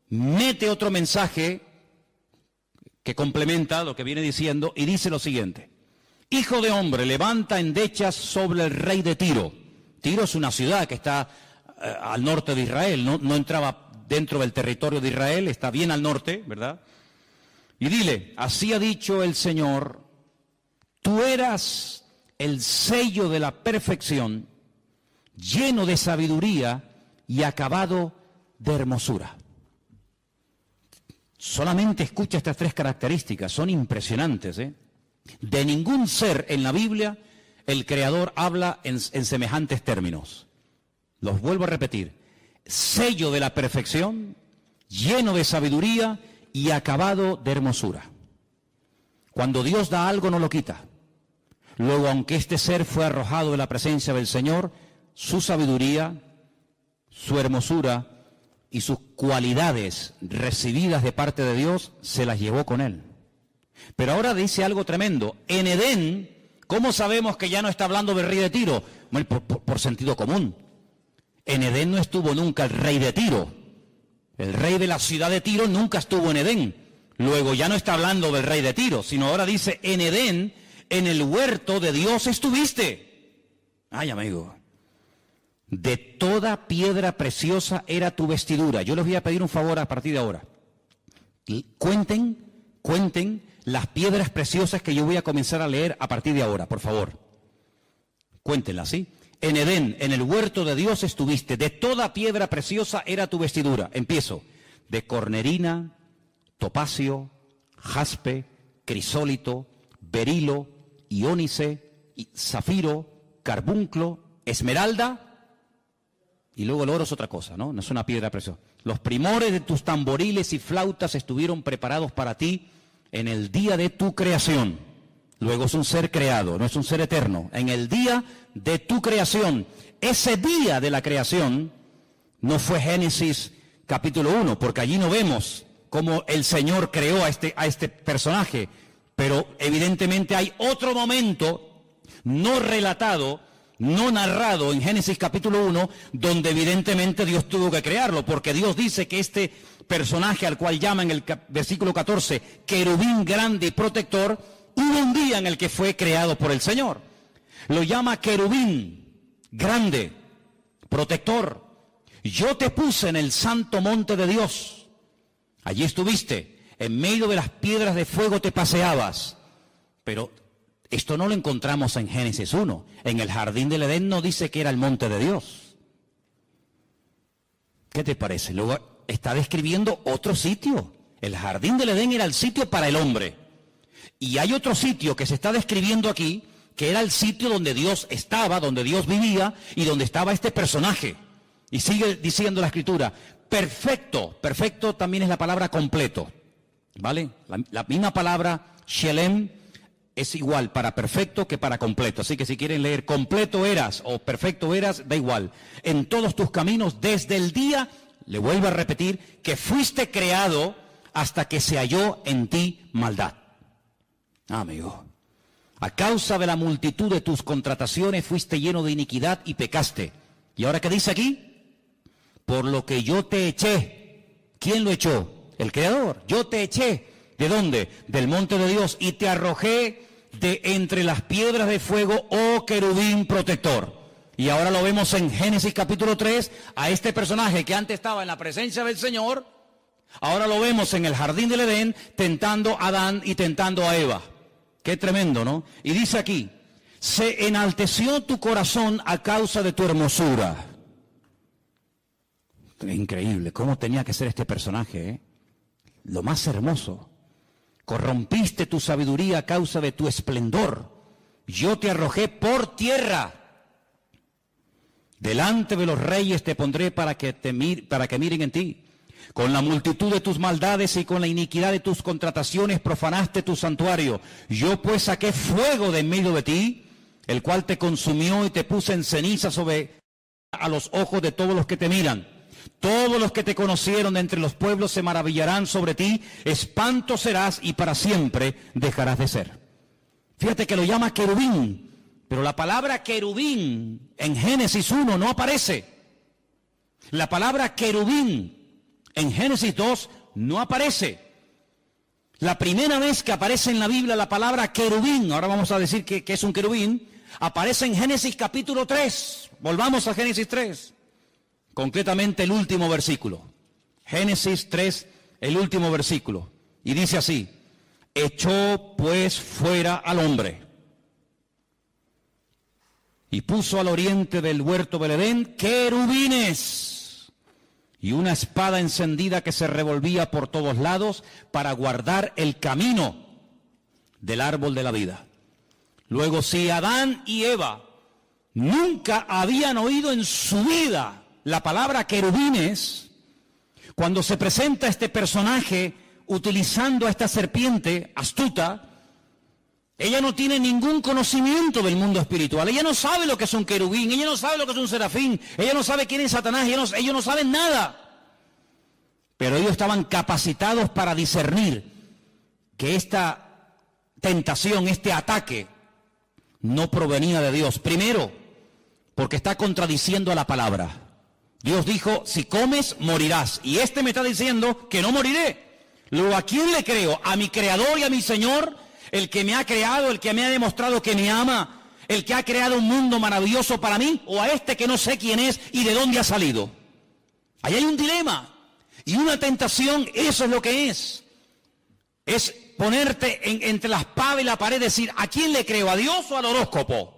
mete otro mensaje que complementa lo que viene diciendo, y dice lo siguiente: Hijo de hombre, levanta endechas sobre el rey de Tiro. Tiro es una ciudad que está al norte de Israel, no entraba dentro del territorio de Israel, está bien al norte, ¿verdad? Y dile, así ha dicho el Señor, tú eras el sello de la perfección, lleno de sabiduría y acabado de hermosura. Solamente escucha estas 3 características, son impresionantes, ¿eh? De ningún ser en la Biblia el Creador habla en semejantes términos. Los vuelvo a repetir: sello de la perfección, lleno de sabiduría y acabado de hermosura. Cuando Dios da algo no lo quita. Luego, aunque este ser fue arrojado de la presencia del Señor, su sabiduría, su hermosura y sus cualidades recibidas de parte de Dios, se las llevó con él. Pero ahora dice algo tremendo. En Edén, ¿cómo sabemos que ya no está hablando del rey de Tiro? Bueno, por sentido común. En Edén no estuvo nunca el rey de Tiro. El rey de la ciudad de Tiro nunca estuvo en Edén. Luego ya no está hablando del rey de Tiro, sino ahora dice, en Edén, en el huerto de Dios estuviste. Ay, amigo. De toda piedra preciosa era tu vestidura. Yo les voy a pedir un favor a partir de ahora. Cuenten las piedras preciosas que yo voy a comenzar a leer a partir de ahora, por favor. Cuéntenlas, ¿sí? En Edén, en el huerto de Dios estuviste. De toda piedra preciosa era tu vestidura. Empiezo. De cornerina, topacio, jaspe, crisólito, berilo, iónice, zafiro, carbunclo, esmeralda. Y luego el oro es otra cosa, ¿no? No es una piedra preciosa. Los primores de tus tamboriles y flautas estuvieron preparados para ti en el día de tu creación. Luego es un ser creado, no es un ser eterno. En el día de tu creación. Ese día de la creación no fue Génesis capítulo 1, porque allí no vemos cómo el Señor creó a este personaje, pero evidentemente hay otro momento no relatado, no narrado en Génesis capítulo 1, donde evidentemente Dios tuvo que crearlo, porque Dios dice que este personaje al cual llama en el versículo 14, querubín grande y protector, hubo un día en el que fue creado por el Señor. Lo llama querubín grande, protector. Yo te puse en el santo monte de Dios. Allí estuviste, en medio de las piedras de fuego te paseabas. Pero esto no lo encontramos en Génesis 1. En el jardín del Edén no dice que era el monte de Dios. ¿Qué te parece? Luego está describiendo otro sitio. El jardín del Edén era el sitio para el hombre. Y hay otro sitio que se está describiendo aquí, que era el sitio donde Dios estaba, donde Dios vivía y donde estaba este personaje. Y sigue diciendo la Escritura, perfecto, perfecto también es la palabra completo, ¿vale? La misma palabra, shelem, es igual para perfecto que para completo. Así que si quieren leer completo eras o perfecto eras, da igual. En todos tus caminos, desde el día, le vuelvo a repetir, que fuiste creado hasta que se halló en ti maldad. Amigo, a causa de la multitud de tus contrataciones fuiste lleno de iniquidad y pecaste. ¿Y ahora qué dice aquí? Por lo que yo te eché. ¿Quién lo echó? El Creador. Yo te eché. ¿De dónde? Del monte de Dios. Y te arrojé de entre las piedras de fuego, oh querubín protector. Y ahora lo vemos en Génesis capítulo 3, a este personaje que antes estaba en la presencia del Señor, ahora lo vemos en el jardín del Edén, tentando a Adán y tentando a Eva. Qué tremendo, ¿no? Y dice aquí, se enalteció tu corazón a causa de tu hermosura. Increíble, cómo tenía que ser este personaje, ¿eh? Lo más hermoso. Corrompiste tu sabiduría a causa de tu esplendor. Yo te arrojé por tierra. Delante de los reyes te pondré para que miren en ti. Con la multitud de tus maldades y con la iniquidad de tus contrataciones profanaste tu santuario. Yo pues saqué fuego de en medio de ti, el cual te consumió y te puse en ceniza sobre a los ojos de todos los que te miran. Todos los que te conocieron de entre los pueblos se maravillarán sobre ti, espanto serás y para siempre dejarás de ser. Fíjate que lo llama querubín, pero la palabra querubín en Génesis 1 no aparece. La palabra querubín en Génesis 2 no aparece. La primera vez que aparece en la Biblia la palabra querubín, ahora vamos a decir que es un querubín, aparece en Génesis capítulo 3. Volvamos a Génesis 3. Concretamente el último versículo. Génesis 3, el último versículo. Y dice así, echó pues fuera al hombre y puso al oriente del huerto del Edén querubines y una espada encendida que se revolvía por todos lados para guardar el camino del árbol de la vida. Luego, si Adán y Eva nunca habían oído en su vida la palabra querubines, cuando se presenta este personaje utilizando a esta serpiente astuta, ella no tiene ningún conocimiento del mundo espiritual. Ella no sabe lo que es un querubín, ella no sabe lo que es un serafín, ella no sabe quién es Satanás, ellos no saben nada. Pero ellos estaban capacitados para discernir que esta tentación, este ataque, no provenía de Dios. Primero, porque está contradiciendo a la palabra. Dios dijo, si comes, morirás. Y este me está diciendo que no moriré. Luego, ¿a quién le creo? ¿A mi Creador y a mi Señor? El que me ha creado, el que me ha demostrado que me ama, el que ha creado un mundo maravilloso para mí, o a este que no sé quién es y de dónde ha salido. Ahí hay un dilema y una tentación, eso es lo que es. Es ponerte entre la espada y la pared, decir, ¿a quién le creo? ¿A Dios o al horóscopo?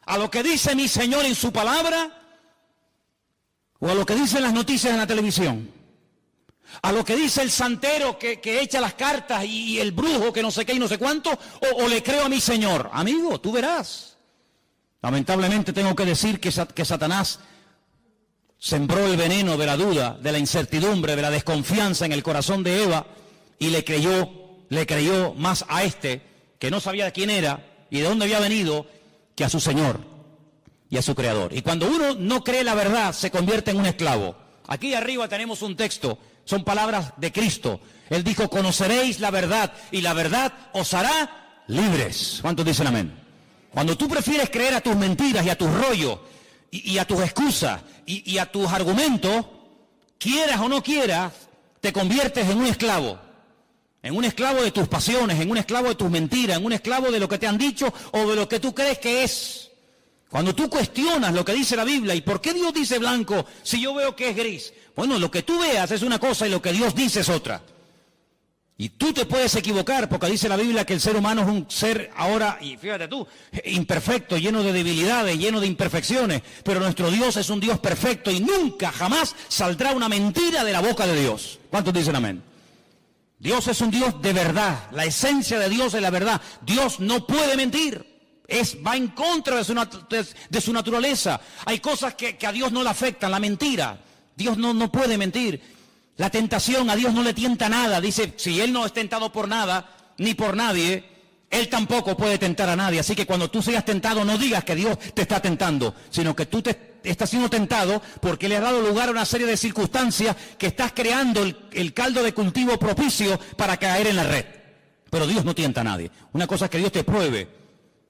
¿A lo que dice mi Señor en su palabra? ¿O a lo que dicen las noticias en la televisión? ¿A lo que dice el santero que echa las cartas y el brujo que no sé qué y no sé cuánto? ¿O le creo a mi Señor? Amigo, tú verás. Lamentablemente tengo que decir que Satanás sembró el veneno de la duda, de la incertidumbre, de la desconfianza en el corazón de Eva y le creyó más a este que no sabía quién era y de dónde había venido que a su Señor y a su Creador. Y cuando uno no cree la verdad, se convierte en un esclavo. Aquí arriba tenemos un texto, son palabras de Cristo. Él dijo, conoceréis la verdad y la verdad os hará libres. ¿Cuántos dicen amén? Cuando tú prefieres creer a tus mentiras y a tus rollos y a tus excusas y a tus argumentos, quieras o no quieras, te conviertes en un esclavo. En un esclavo de tus pasiones, en un esclavo de tus mentiras, en un esclavo de lo que te han dicho o de lo que tú crees que es. Cuando tú cuestionas lo que dice la Biblia, ¿y por qué Dios dice blanco si yo veo que es gris? Bueno, lo que tú veas es una cosa y lo que Dios dice es otra. Y tú te puedes equivocar porque dice la Biblia que el ser humano es un ser ahora, y fíjate tú, imperfecto, lleno de debilidades, lleno de imperfecciones. Pero nuestro Dios es un Dios perfecto y nunca, jamás saldrá una mentira de la boca de Dios. ¿Cuántos dicen amén? Dios es un Dios de verdad. La esencia de Dios es la verdad. Dios no puede mentir. Va en contra de su naturaleza. Hay cosas que a Dios no le afectan. La mentira. Dios no puede mentir. La tentación, a Dios no le tienta nada. Dice, si Él no es tentado por nada, ni por nadie, Él tampoco puede tentar a nadie. Así que cuando tú seas tentado, no digas que Dios te está tentando, sino que tú estás siendo tentado porque le has dado lugar a una serie de circunstancias que estás creando el caldo de cultivo propicio para caer en la red. Pero Dios no tienta a nadie. Una cosa es que Dios te pruebe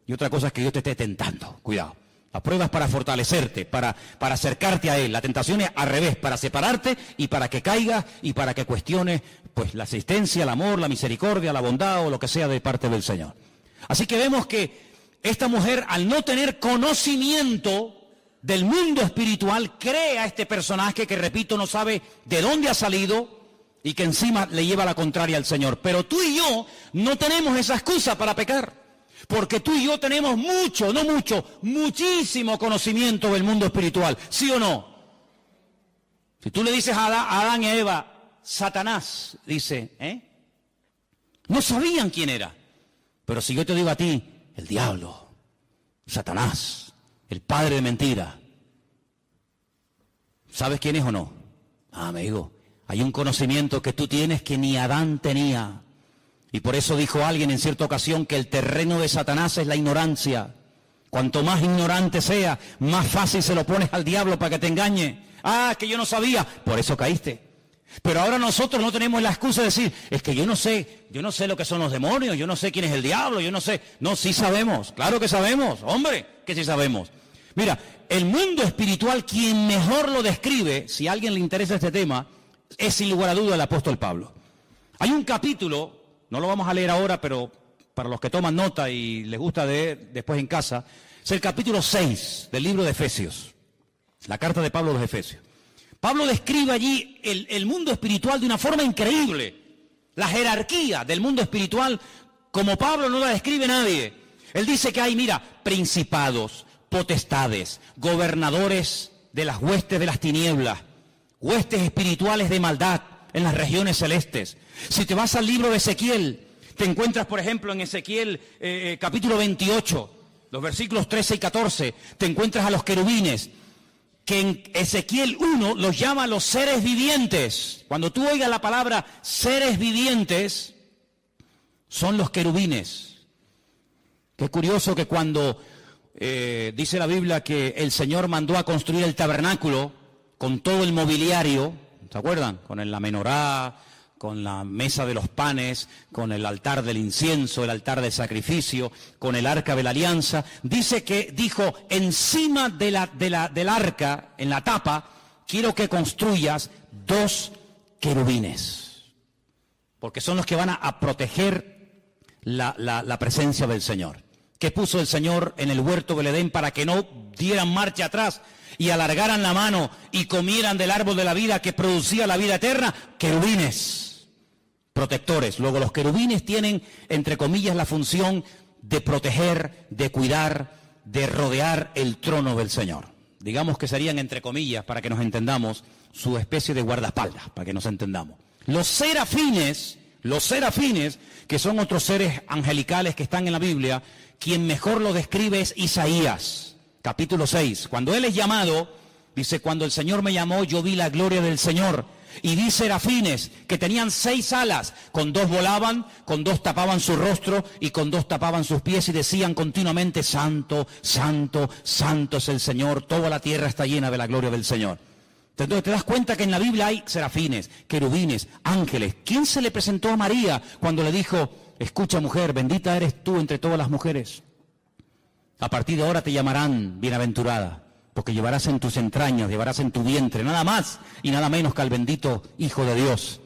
y otra cosa es que Dios te esté tentando. Cuidado. La prueba es para fortalecerte, para acercarte a Él. La tentación es al revés, para separarte y para que caigas y para que cuestiones pues la asistencia, el amor, la misericordia, la bondad o lo que sea de parte del Señor. Así que vemos que esta mujer, al no tener conocimiento del mundo espiritual, crea este personaje que, repito, no sabe de dónde ha salido y que encima le lleva la contraria al Señor. Pero tú y yo no tenemos esa excusa para pecar. Porque tú y yo tenemos muchísimo conocimiento del mundo espiritual, ¿sí o no? Si tú le dices a Adán y a Eva, Satanás, dice, no sabían quién era. Pero si yo te digo a ti, el diablo, Satanás, el padre de mentira, ¿sabes quién es o no? Amigo, hay un conocimiento que tú tienes que ni Adán tenía. Y por eso dijo alguien en cierta ocasión que el terreno de Satanás es la ignorancia. Cuanto más ignorante sea, más fácil se lo pones al diablo para que te engañe. Ah, que yo no sabía, por eso caíste. Pero ahora nosotros no tenemos la excusa de decir, es que yo no sé lo que son los demonios, yo no sé quién es el diablo, yo no sé. No, sí sabemos, claro que sabemos, hombre, que sí sabemos. Mira, el mundo espiritual, quien mejor lo describe, si a alguien le interesa este tema, es sin lugar a duda el apóstol Pablo. Hay un capítulo, no lo vamos a leer ahora, pero para los que toman nota y les gusta leer después en casa, es el capítulo 6 del libro de Efesios, la carta de Pablo a los Efesios. Pablo describe allí el mundo espiritual de una forma increíble. La jerarquía del mundo espiritual, como Pablo no la describe nadie. Él dice que hay, mira, principados, potestades, gobernadores de las huestes de las tinieblas, huestes espirituales de maldad en las regiones celestes. Si te vas al libro de Ezequiel, te encuentras, por ejemplo, en Ezequiel capítulo 28, los versículos 13 y 14, te encuentras a los querubines, que en Ezequiel 1 los llama los seres vivientes. Cuando tú oigas la palabra seres vivientes, son los querubines. Qué curioso que cuando dice la Biblia que el Señor mandó a construir el tabernáculo con todo el mobiliario, ¿se acuerdan? Con la menorá, con la mesa de los panes, con el altar del incienso, el altar del sacrificio, con el arca de la alianza. Dice que dijo, encima del arca, en la tapa, quiero que construyas 2 querubines, porque son los que van a proteger la presencia del Señor. ¿Qué puso el Señor en el huerto del Edén para que no dieran marcha atrás y alargaran la mano y comieran del árbol de la vida que producía la vida eterna? Querubines, protectores. Luego los querubines tienen, entre comillas, la función de proteger, de cuidar, de rodear el trono del Señor. Digamos que serían, entre comillas, para que nos entendamos, su especie de guardaespaldas, para que nos entendamos. Los serafines, que son otros seres angelicales que están en la Biblia, quien mejor lo describe es Isaías, capítulo 6. Cuando él es llamado, dice, cuando el Señor me llamó, yo vi la gloria del Señor. Y vi serafines que tenían 6 alas, con 2 volaban, con 2 tapaban su rostro y con 2 tapaban sus pies y decían continuamente, santo, santo, santo es el Señor, toda la tierra está llena de la gloria del Señor. Entonces te das cuenta que en la Biblia hay serafines, querubines, ángeles. ¿Quién se le presentó a María cuando le dijo, escucha mujer, bendita eres tú entre todas las mujeres? A partir de ahora te llamarán bienaventurada, porque llevarás en tus entrañas, llevarás en tu vientre, nada más y nada menos que al bendito Hijo de Dios.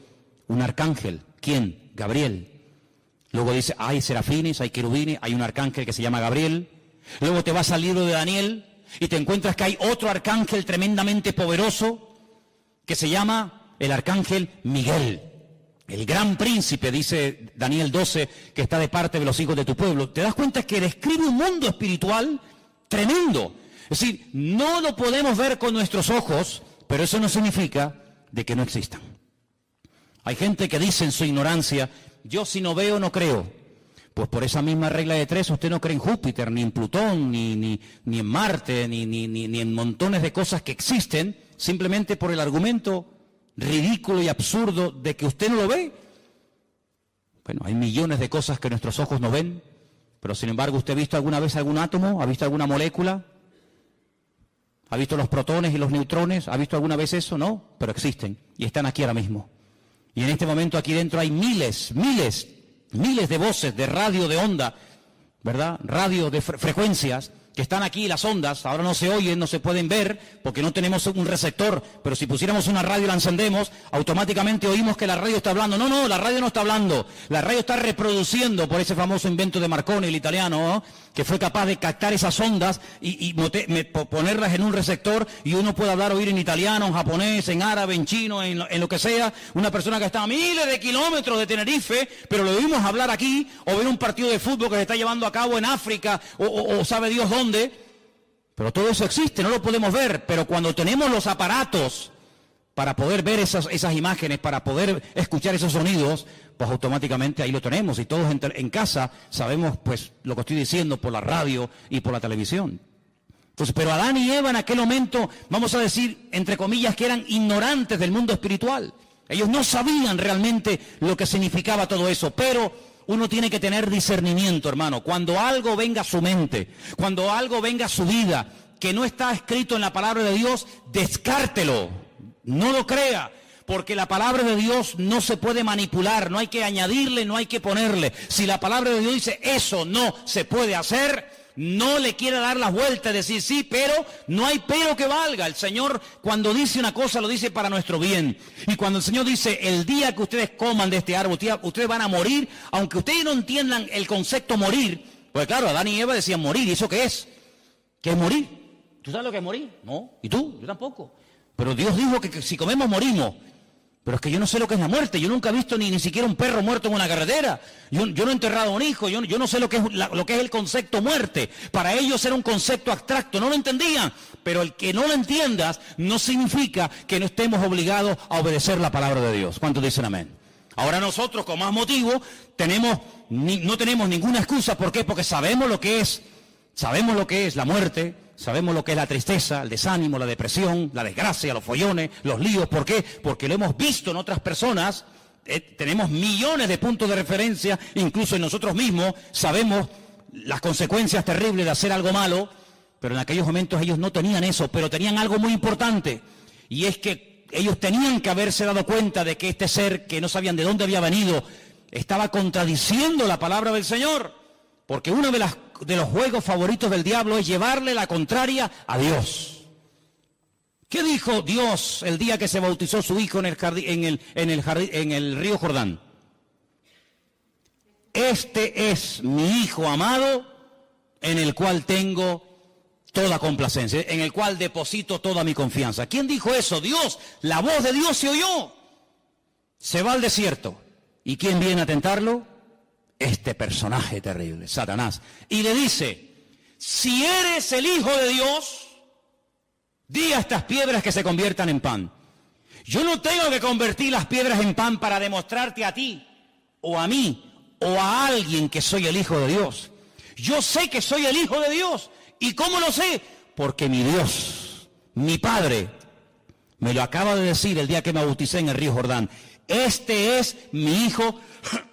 Un arcángel. ¿Quién? Gabriel. Luego dice, hay serafines, hay querubines, hay un arcángel que se llama Gabriel. Luego te vas al libro de Daniel y te encuentras que hay otro arcángel tremendamente poderoso que se llama el arcángel Miguel. El gran príncipe, dice Daniel 12, que está de parte de los hijos de tu pueblo. Te das cuenta que describe un mundo espiritual tremendo. Es decir, no lo podemos ver con nuestros ojos, pero eso no significa de que no existan. Hay gente que dice en su ignorancia, yo si no veo no creo. Pues por esa misma regla de tres, usted no cree en Júpiter, ni en Plutón, ni en Marte, ni en montones de cosas que existen, simplemente por el argumento ridículo y absurdo de que usted no lo ve. Bueno, hay millones de cosas que nuestros ojos no ven, pero sin embargo, ¿usted ha visto alguna vez algún átomo? ¿Ha visto alguna molécula? ¿Ha visto los protones y los neutrones? ¿Ha visto alguna vez eso? No, pero existen y están aquí ahora mismo. Y en este momento aquí dentro hay miles de voces de radio de onda, ¿verdad? Radio de frecuencias que están aquí, las ondas, ahora no se oyen, no se pueden ver, porque no tenemos un receptor, pero si pusiéramos una radio y la encendemos, automáticamente oímos que la radio está hablando. No, la radio no está hablando, la radio está reproduciendo por ese famoso invento de Marconi, el italiano, ¿no? Que fue capaz de captar esas ondas y ponerlas en un receptor y uno puede hablar, oír en italiano, en japonés, en árabe, en chino, en lo que sea, una persona que está a miles de kilómetros de Tenerife, pero lo oímos hablar aquí, o ver un partido de fútbol que se está llevando a cabo en África, o sabe Dios dónde. Pero todo eso existe, no lo podemos ver, pero cuando tenemos los aparatos para poder ver esas imágenes, para poder escuchar esos sonidos, pues automáticamente ahí lo tenemos y todos en casa sabemos pues lo que estoy diciendo por la radio y por la televisión. Entonces, pero Adán y Eva en aquel momento, vamos a decir, entre comillas, que eran ignorantes del mundo espiritual. Ellos no sabían realmente lo que significaba todo eso, pero uno tiene que tener discernimiento, hermano. Cuando algo venga a su mente, cuando algo venga a su vida, que no está escrito en la palabra de Dios, descártelo, no lo crea, porque la palabra de Dios no se puede manipular, no hay que añadirle, no hay que ponerle. Si la palabra de Dios dice, eso no se puede hacer, no le quiere dar las vueltas, decir sí, pero no hay pero que valga. El Señor cuando dice una cosa lo dice para nuestro bien. Y cuando el Señor dice, el día que ustedes coman de este árbol, ustedes van a morir, aunque ustedes no entiendan el concepto morir, pues claro, Adán y Eva decían morir, ¿y eso qué es? ¿Qué es morir? ¿Tú sabes lo que es morir? No. ¿Y tú? Yo tampoco. Pero Dios dijo que si comemos morimos. Pero es que yo no sé lo que es la muerte, yo nunca he visto ni siquiera un perro muerto en una carretera, yo no he enterrado a un hijo, yo no sé lo que es el concepto muerte. Para ellos era un concepto abstracto, no lo entendían, pero el que no lo entiendas no significa que no estemos obligados a obedecer la palabra de Dios. ¿Cuántos dicen amén? Ahora nosotros con más motivo no tenemos ninguna excusa. ¿Por qué? Porque sabemos lo que es la muerte. Sabemos lo que es la tristeza, el desánimo, la depresión, la desgracia, los follones, los líos. ¿Por qué? Porque lo hemos visto en otras personas. Tenemos millones de puntos de referencia, incluso en nosotros mismos. Sabemos las consecuencias terribles de hacer algo malo, pero en aquellos momentos ellos no tenían eso, pero tenían algo muy importante. Y es que ellos tenían que haberse dado cuenta de que este ser, que no sabían de dónde había venido, estaba contradiciendo la palabra del Señor. Porque uno de los juegos favoritos del diablo es llevarle la contraria a Dios. ¿Qué dijo Dios el día que se bautizó su hijo en el río Jordán? Este es mi hijo amado, en el cual tengo toda complacencia, en el cual deposito toda mi confianza. ¿Quién dijo eso? Dios. La voz de Dios se oyó. Se va al desierto. ¿Y quién viene a tentarlo? Este personaje terrible, Satanás. Y le dice, si eres el Hijo de Dios, di a estas piedras que se conviertan en pan. Yo no tengo que convertir las piedras en pan para demostrarte a ti, o a mí, o a alguien que soy el Hijo de Dios. Yo sé que soy el Hijo de Dios. ¿Y cómo lo sé? Porque mi Dios, mi Padre, me lo acaba de decir el día que me bauticé en el río Jordán. Este es mi Hijo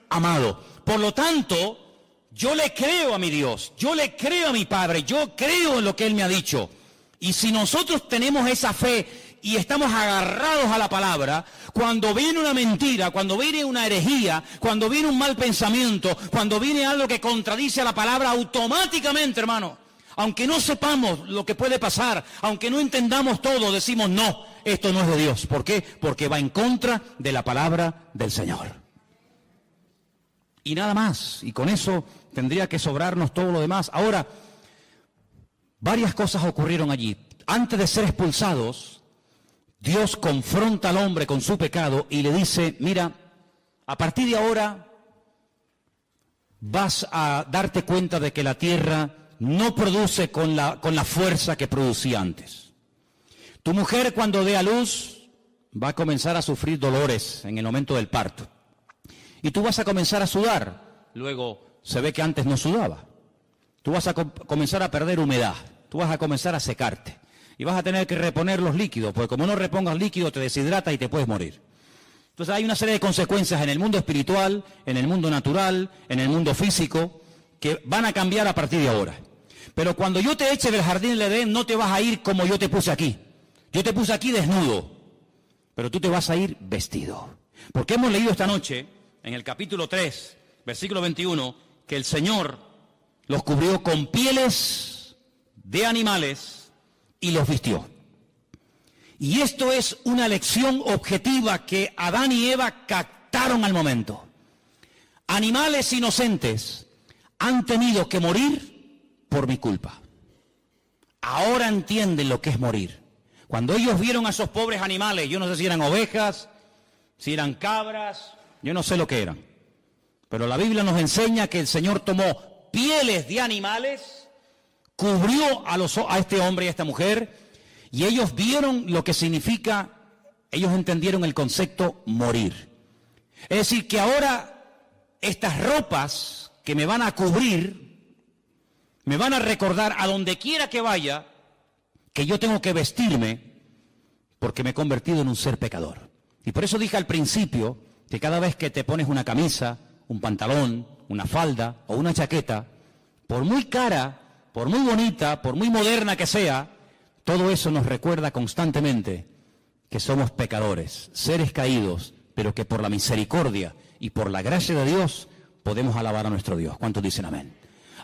amado. Por lo tanto, yo le creo a mi Dios, yo le creo a mi Padre, yo creo en lo que Él me ha dicho. Y si nosotros tenemos esa fe y estamos agarrados a la palabra, cuando viene una mentira, cuando viene una herejía, cuando viene un mal pensamiento, cuando viene algo que contradice a la palabra, automáticamente, hermano, aunque no sepamos lo que puede pasar, aunque no entendamos todo, decimos no, esto no es de Dios. ¿Por qué? Porque va en contra de la palabra del Señor. Y nada más, y con eso tendría que sobrarnos todo lo demás. Ahora, varias cosas ocurrieron allí. Antes de ser expulsados, Dios confronta al hombre con su pecado y le dice, mira, a partir de ahora vas a darte cuenta de que la tierra no produce con la fuerza que producía antes. Tu mujer, cuando dé a luz, va a comenzar a sufrir dolores en el momento del parto. Y tú vas a comenzar a sudar. Luego se ve que antes no sudaba. Tú vas a comenzar a perder humedad. Tú vas a comenzar a secarte. Y vas a tener que reponer los líquidos, porque como no repongas líquido te deshidrata y te puedes morir. Entonces hay una serie de consecuencias en el mundo espiritual, en el mundo natural, en el mundo físico, que van a cambiar a partir de ahora. Pero cuando yo te eche del jardín del Edén, no te vas a ir como yo te puse aquí. Yo te puse aquí desnudo, pero tú te vas a ir vestido. Porque hemos leído esta noche, en el capítulo 3, versículo 21, que el Señor los cubrió con pieles de animales y los vistió. Y esto es una lección objetiva que Adán y Eva captaron al momento. Animales inocentes han tenido que morir por mi culpa. Ahora entienden lo que es morir. Cuando ellos vieron a esos pobres animales, yo no sé si eran ovejas, si eran cabras, yo no sé lo que eran. Pero la Biblia nos enseña que el Señor tomó pieles de animales, cubrió a este hombre y a esta mujer, y ellos vieron lo que significa, ellos entendieron el concepto morir. Es decir, que ahora estas ropas que me van a cubrir, me van a recordar a donde quiera que vaya, que yo tengo que vestirme porque me he convertido en un ser pecador. Y por eso dije al principio que cada vez que te pones una camisa, un pantalón, una falda o una chaqueta, por muy cara, por muy bonita, por muy moderna que sea, todo eso nos recuerda constantemente que somos pecadores, seres caídos, pero que por la misericordia y por la gracia de Dios podemos alabar a nuestro Dios. ¿Cuántos dicen amén?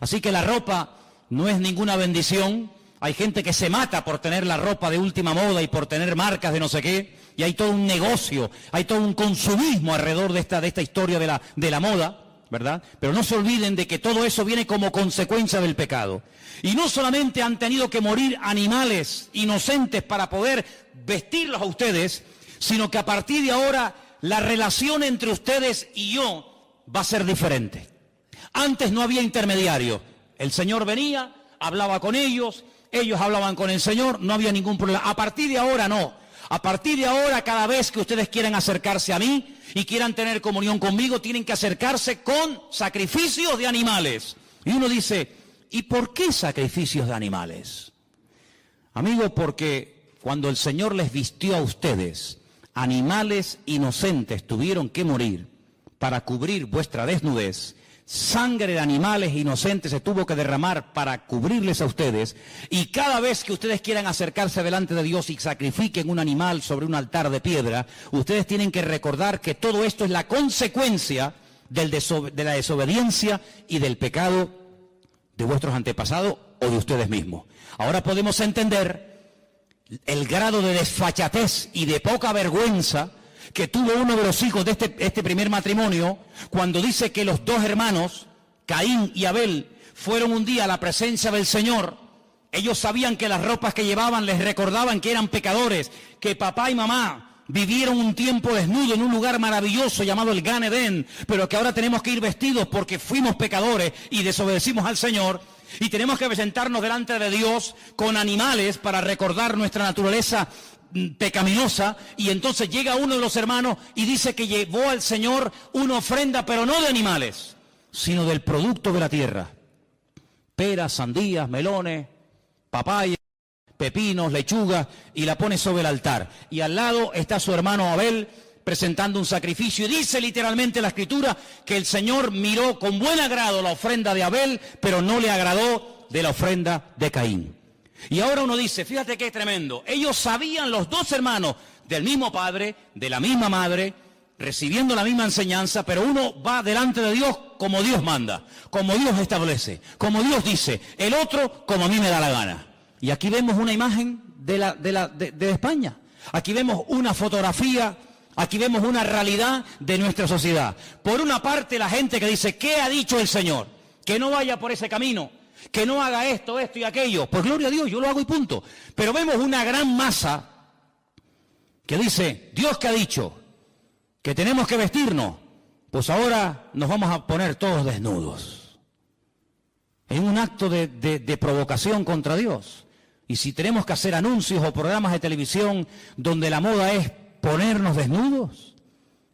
Así que la ropa no es ninguna bendición. Hay gente que se mata por tener la ropa de última moda y por tener marcas de no sé qué, y hay todo un negocio, hay todo un consumismo alrededor de esta historia de la moda, ¿verdad? Pero no se olviden de que todo eso viene como consecuencia del pecado. Y no solamente han tenido que morir animales inocentes para poder vestirlos a ustedes, sino que a partir de ahora la relación entre ustedes y yo va a ser diferente. Antes no había intermediario. El Señor venía, hablaba con ellos hablaban con el Señor, no había ningún problema. A partir de ahora no. A partir de ahora, cada vez que ustedes quieran acercarse a mí y quieran tener comunión conmigo, tienen que acercarse con sacrificios de animales. Y uno dice, ¿y por qué sacrificios de animales? Amigo, porque cuando el Señor les vistió a ustedes, animales inocentes tuvieron que morir para cubrir vuestra desnudez. Sangre de animales inocentes se tuvo que derramar para cubrirles a ustedes, y cada vez que ustedes quieran acercarse delante de Dios y sacrifiquen un animal sobre un altar de piedra, ustedes tienen que recordar que todo esto es la consecuencia de la desobediencia y del pecado de vuestros antepasados o de ustedes mismos. Ahora podemos entender el grado de desfachatez y de poca vergüenza que tuvo uno de los hijos de este primer matrimonio, cuando dice que los dos hermanos, Caín y Abel, fueron un día a la presencia del Señor. Ellos sabían que las ropas que llevaban les recordaban que eran pecadores, que papá y mamá vivieron un tiempo desnudo en un lugar maravilloso llamado el Gan Edén, pero que ahora tenemos que ir vestidos porque fuimos pecadores y desobedecimos al Señor, y tenemos que presentarnos delante de Dios con animales para recordar nuestra naturaleza pecaminosa. Y entonces llega uno de los hermanos y dice que llevó al Señor una ofrenda, pero no de animales, sino del producto de la tierra: peras, sandías, melones, papaya, pepinos, lechugas, y la pone sobre el altar. Y al lado está su hermano Abel presentando un sacrificio, y dice literalmente la Escritura que el Señor miró con buen agrado la ofrenda de Abel, pero no le agradó de la ofrenda de Caín. Y ahora uno dice, fíjate qué tremendo, ellos sabían, los dos hermanos, del mismo padre, de la misma madre, recibiendo la misma enseñanza, pero uno va delante de Dios como Dios manda, como Dios establece, como Dios dice, el otro como a mí me da la gana. Y aquí vemos una imagen de España, aquí vemos una fotografía, aquí vemos una realidad de nuestra sociedad. Por una parte la gente que dice, ¿qué ha dicho el Señor? Que no vaya por ese camino, que no haga esto, esto y aquello. Pues gloria a Dios, yo lo hago y punto. Pero vemos una gran masa que dice, Dios que ha dicho que tenemos que vestirnos, pues ahora nos vamos a poner todos desnudos. En un acto de provocación contra Dios. Y si tenemos que hacer anuncios o programas de televisión donde la moda es ponernos desnudos,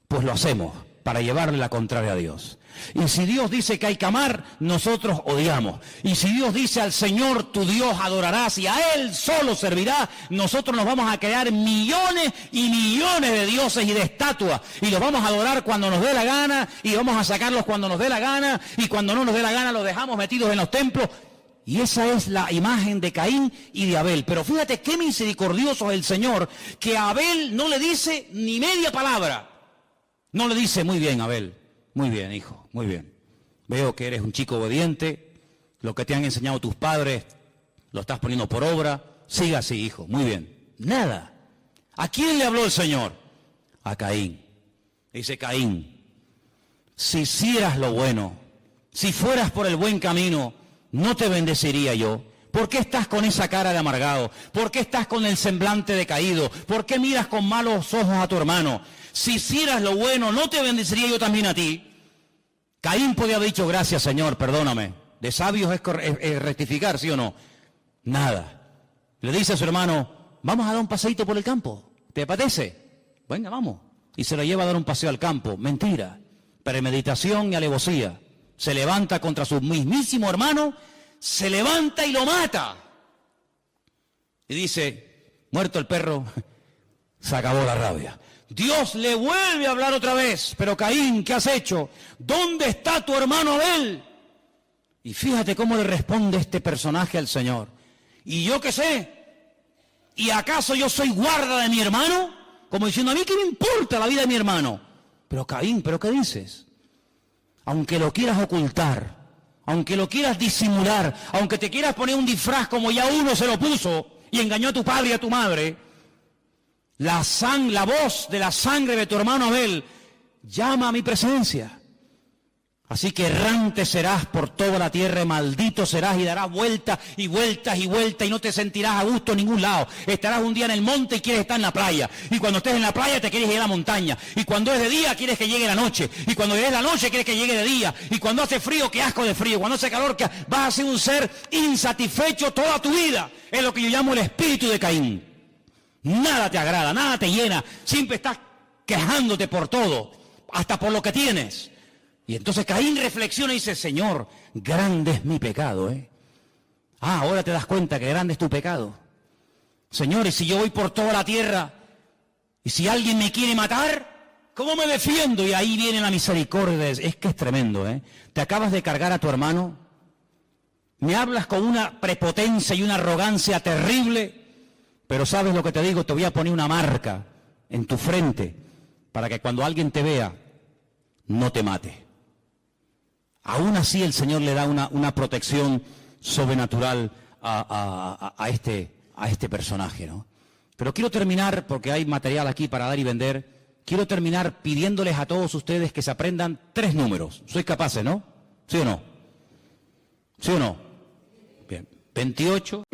pues lo hacemos para llevarle la contraria a Dios. Y si Dios dice que hay que amar, nosotros odiamos. Y si Dios dice al Señor tu Dios adorarás y a Él solo servirás, nosotros nos vamos a crear millones y millones de dioses y de estatuas. Y los vamos a adorar cuando nos dé la gana, y vamos a sacarlos cuando nos dé la gana, y cuando no nos dé la gana los dejamos metidos en los templos. Y esa es la imagen de Caín y de Abel. Pero fíjate qué misericordioso es el Señor, que a Abel no le dice ni media palabra. No le dice, muy bien, Abel, muy bien, hijo, muy bien. Veo que eres un chico obediente, lo que te han enseñado tus padres lo estás poniendo por obra, siga así, hijo, muy bien. Nada. ¿A quién le habló el Señor? A Caín. Dice Caín, si hicieras lo bueno, si fueras por el buen camino, ¿no te bendeciría yo? ¿Por qué estás con esa cara de amargado? ¿Por qué estás con el semblante decaído? ¿Por qué miras con malos ojos a tu hermano? Si hicieras lo bueno, ¿no te bendeciría yo también a ti? Caín podía haber dicho, gracias Señor, perdóname. De sabios es rectificar, ¿sí o no? Nada. Le dice a su hermano, vamos a dar un paseíto por el campo. ¿Te apetece? Venga, vamos. Y se lo lleva a dar un paseo al campo. Mentira. Premeditación y alevosía. Se levanta contra su mismísimo hermano, se levanta y lo mata. Y dice, muerto el perro, se acabó la rabia. Dios le vuelve a hablar otra vez, pero Caín, ¿qué has hecho? ¿Dónde está tu hermano Abel? Y fíjate cómo le responde este personaje al Señor. ¿Y yo qué sé? ¿Y acaso yo soy guarda de mi hermano? Como diciendo, a mí qué me importa la vida de mi hermano. Pero Caín, ¿pero qué dices? Aunque lo quieras ocultar, aunque lo quieras disimular, aunque te quieras poner un disfraz como ya uno se lo puso y engañó a tu padre y a tu madre, la voz de la sangre de tu hermano Abel llama a mi presencia. Así que errante serás por toda la tierra, maldito serás y darás vueltas y vueltas y vueltas y no te sentirás a gusto en ningún lado. Estarás un día en el monte y quieres estar en la playa. Y cuando estés en la playa te quieres ir a la montaña. Y cuando es de día quieres que llegue la noche. Y cuando es la noche quieres que llegue de día. Y cuando hace frío, qué asco de frío. Cuando hace calor, vas a ser un ser insatisfecho toda tu vida. Es lo que yo llamo el espíritu de Caín. Nada te agrada, nada te llena. Siempre estás quejándote por todo, hasta por lo que tienes. Y entonces Caín reflexiona y dice, Señor, grande es mi pecado, ahora te das cuenta que grande es tu pecado. Señor, y si yo voy por toda la tierra, y si alguien me quiere matar, ¿cómo me defiendo? Y ahí viene la misericordia. Es que es tremendo, Te acabas de cargar a tu hermano, me hablas con una prepotencia y una arrogancia terrible, pero ¿sabes lo que te digo? Te voy a poner una marca en tu frente, para que cuando alguien te vea, no te mate. Aún así el Señor le da una protección sobrenatural a este personaje, ¿no? Pero quiero terminar, porque hay material aquí para dar y vender, quiero terminar pidiéndoles a todos ustedes que se aprendan 3 números. ¿Sois capaces, no? ¿Sí o no? ¿Sí o no? Bien. 28.